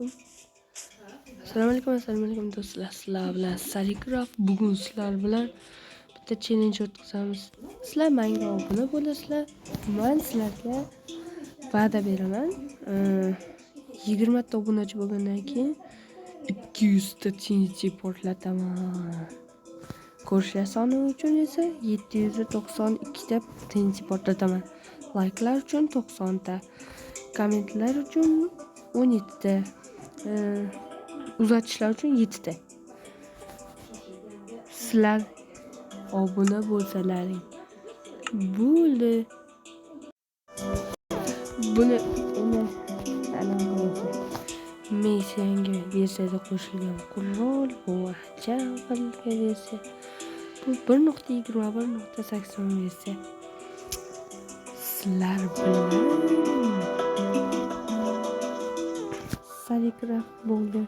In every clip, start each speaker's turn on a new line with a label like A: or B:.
A: Assalomu alaykum do'stlar. Sizlar bilan Sarigraf. Bugun sizlar bilan bitta challenge o'tkazamiz. Sizlar menga obuna bo'lasizlar. Men sizlarga va'da beraman. 20 ta obunachi bo'lgandan keyin 200 ta TNT portlataman. Ko'rishlar soni uchun esa 792 ta TNT portlataman. Like'lar uchun 90 ta, kommentlar uchun 17 ta. Uzatishlar uchun 7 ta. Sizlar obuna bo'lsalaring bo'ldi. Buni Messenga versiyada qo'shilgan qurol bu Java versiya. Bu 1.21.80 versiya. Sizlar bilan Sarigraf bo'ldi.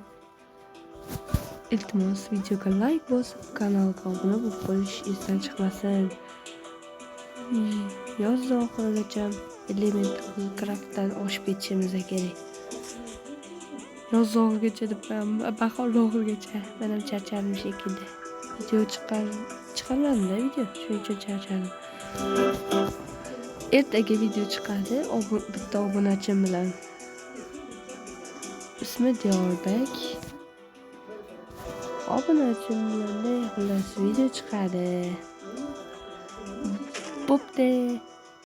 A: Iltimos videoga like bosib, kanalga obuna bo'lib qolish esdan chiqmasin. Yoz oxirigacha elemental craftdan oshib ketishimiz kerak. Yoz oxirigacha deb bahor oxirigacha men ham charchadim shekilli. Video chiqarmadim-da video, shuning uchun charchadim. Ertaga video chiqadi, bitta obunachim bilan. Ismi Diyorbek. Obunachim bilan xullas video chiqadi. Bo'pti.